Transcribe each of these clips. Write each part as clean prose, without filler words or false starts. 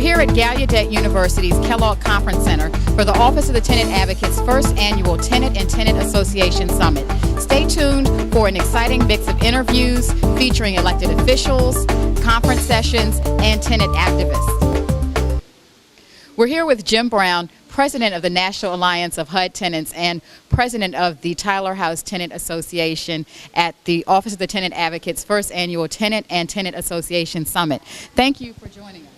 here at Gallaudet University's Kellogg Conference Center for the Office of the Tenant Advocate's first annual Tenant and Tenant Association Summit. Stay tuned for an exciting mix of interviews featuring elected officials, conference sessions, and tenant activists. We're here with Jim Brown, President of the National Alliance of HUD Tenants and President of the Tyler House Tenant Association at the Office of the Tenant Advocate's first annual Tenant and Tenant Association Summit. Thank you for joining us.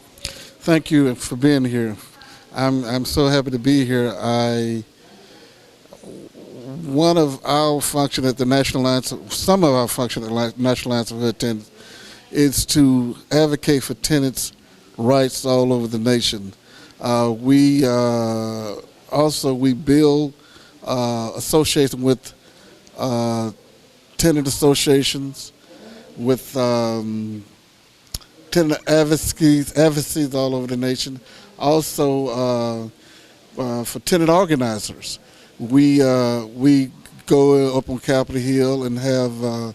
Thank you for being here. I'm so happy to be here. One of our function at the National Alliance, some of our function at the National Alliance of HUD Tenants is to advocate for tenants' rights all over the nation. We build associations with tenant associations, with tenant advocacies all over the nation. Also, for tenant organizers, we go up on Capitol Hill and have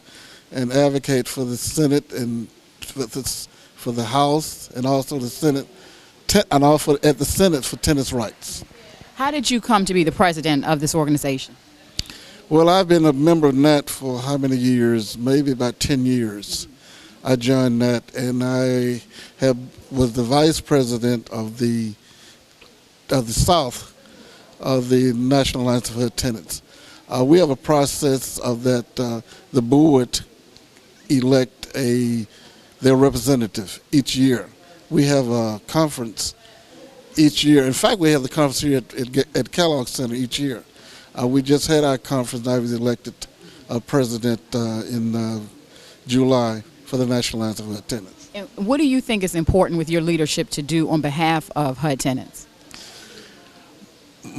and advocate for the Senate and for the House, and also the Senate, and also at the Senate for tenants' rights. How did you come to be the president of this organization? Well, I've been a member of NAT for how many years? Maybe about 10 years. I joined NAT, and I was the vice president of the South of the National Alliance of HUD Tenants. We have a process of that the board elect their representative each year. We have a conference each year. In fact, we have the conference here at Kellogg Center each year. We just had our conference. I was elected president in July for the National Alliance of HUD Tenants. And what do you think is important with your leadership to do on behalf of HUD tenants? It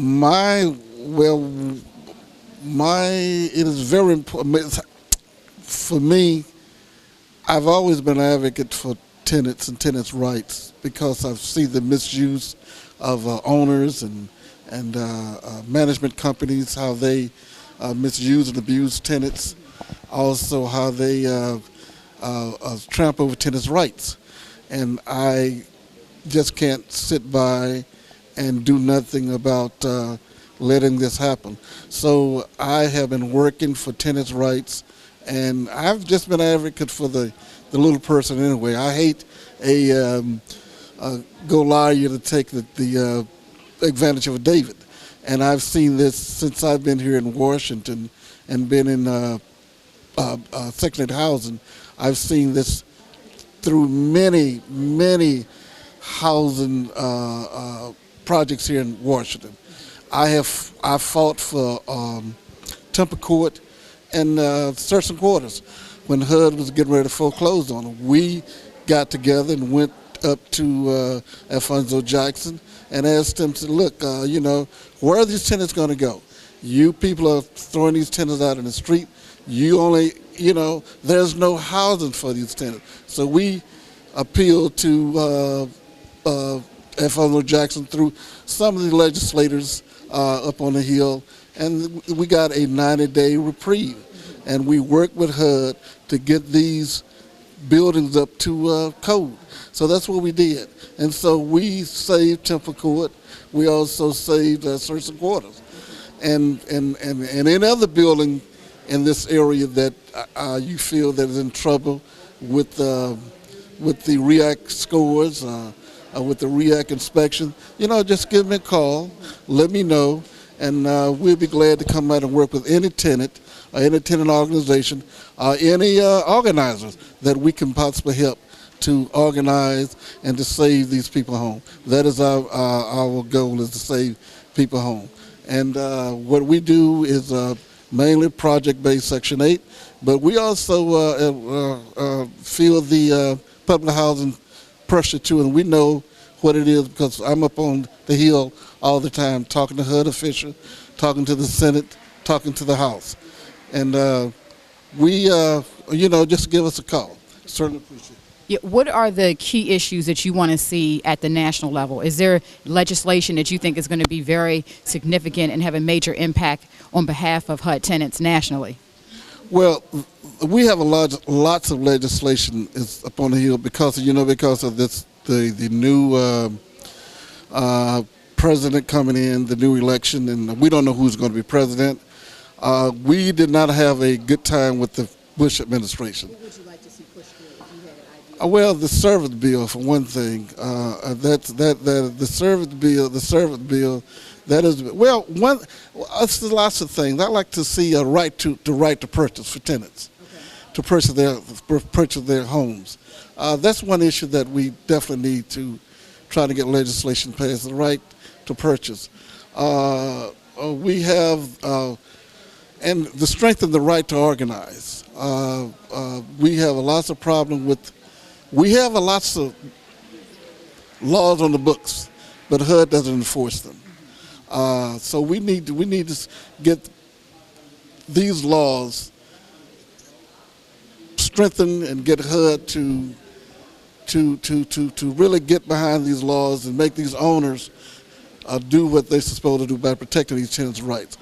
is very important. For me, I've always been an advocate for tenants and tenants' rights because I've seen the misuse of owners and management companies, how they misuse and abuse tenants, also how they trample over tenants' rights. And I just can't sit by and do nothing about letting this happen. So I have been working for tenants' rights, and I've just been an advocate for the little person anyway. I hate a Goliath to take the advantage of a David. And I've seen this since I've been here in Washington and been in secondary housing. I've seen this through many, many housing projects here in Washington. I fought for temper court and search and quarters. When HUD was getting ready to foreclose on them, we got together and went up to Alfonso Jackson and asked him to look, where are these tenants going to go? You people are throwing these tenants out in the street. You only, there's no housing for these tenants. So we appealed to Alfonso Jackson through some of the legislators up on the Hill, and we got a 90-day reprieve. And we worked with HUD to get these buildings up to code. So that's what we did. And so we saved temple court. We also saved search and quarters. And any other building in this area that you feel that is in trouble with the REACT scores, with the REACT inspection, just give me a call, let me know, and we'll be glad to come out and work with any tenant, any tenant organization, any organizers that we can possibly help to organize and to save these people home. That is our goal, is to save people home. And what we do is mainly project-based Section 8, but we also feel the public housing pressure too, and we know what it is because I'm up on the Hill all the time talking to HUD officials, talking to the Senate, talking to the House. And just give us a call. Certainly appreciate it. Yeah, what are the key issues that you want to see at the national level? Is there legislation that you think is going to be very significant and have a major impact on behalf of HUD tenants nationally? Well, we have lots of legislation is up on the Hill because of this the new president coming in, the new election, and we don't know who's going to be president. We did not have a good time with the Bush administration. What would you like to see pushed through if you had an idea? Well, the service bill, for one thing. The service bill. That is It's lots of things. I like to see a right to purchase for tenants, to purchase their homes. That's one issue that we definitely need to try to get legislation passed. The right to purchase. We have and the strength of the right to organize. We have lots of problem with. We have lots of laws on the books, but HUD doesn't enforce them. So we need to get these laws strengthened and get HUD to really get behind these laws and make these owners do what they're supposed to do by protecting these tenants' rights.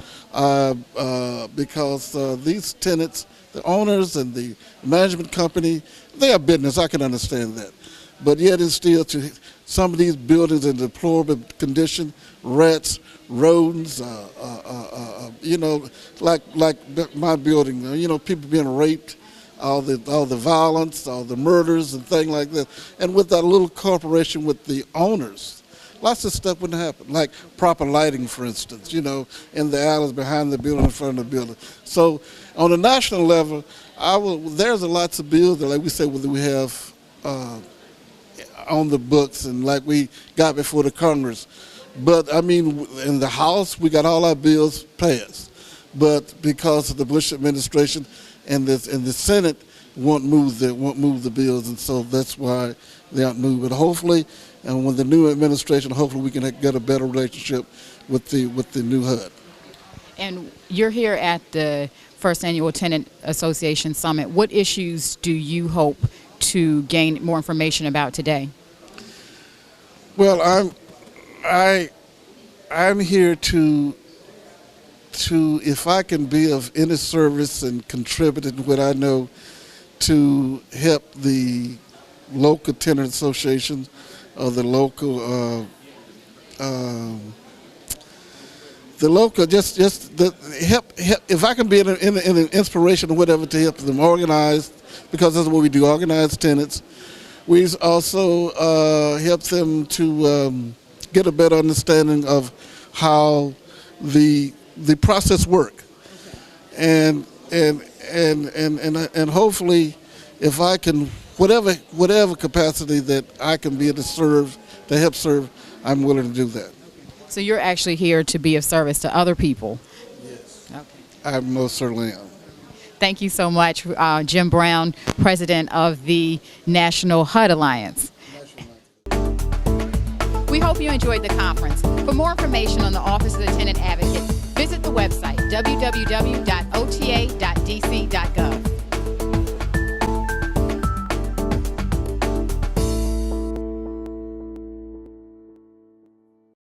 Because these tenants, the owners and the management company, they are business. I can understand that. But yet it's still some of these buildings in deplorable condition, rats, rodents, like my building, people being raped, all the violence, all the murders and things like that. And with that little corporation with the owners, lots of stuff wouldn't happen, like proper lighting, for instance, in the alleys behind the building, in front of the building. So on a national level, there's lots of bills that, like we said, we have on the books and like we got before the Congress. But, I mean, in the House, we got all our bills passed. But because of the Bush administration and the Senate won't move the bills, and so that's why they aren't moved. But hopefully, and with the new administration, hopefully we can get a better relationship with the new HUD. And you're here at the first annual Tenant Association Summit. What issues do you hope to gain more information about today? Well, I'm here to if I can be of any service and contribute in what I know to help the local tenant associations or the local help if I can be in an inspiration or whatever to help them organize, because that's what we do, organize tenants. We also help them to get a better understanding of how the process works, and hopefully, if I can, whatever capacity that I can be able to help serve, I'm willing to do that. So you're actually here to be of service to other people. Yes. Okay. I most certainly am. Thank you so much, Jim Brown, president of the National HUD Alliance. We hope you enjoyed the conference. For more information on the Office of the Tenant Advocate, visit the website www.ota.dc.gov.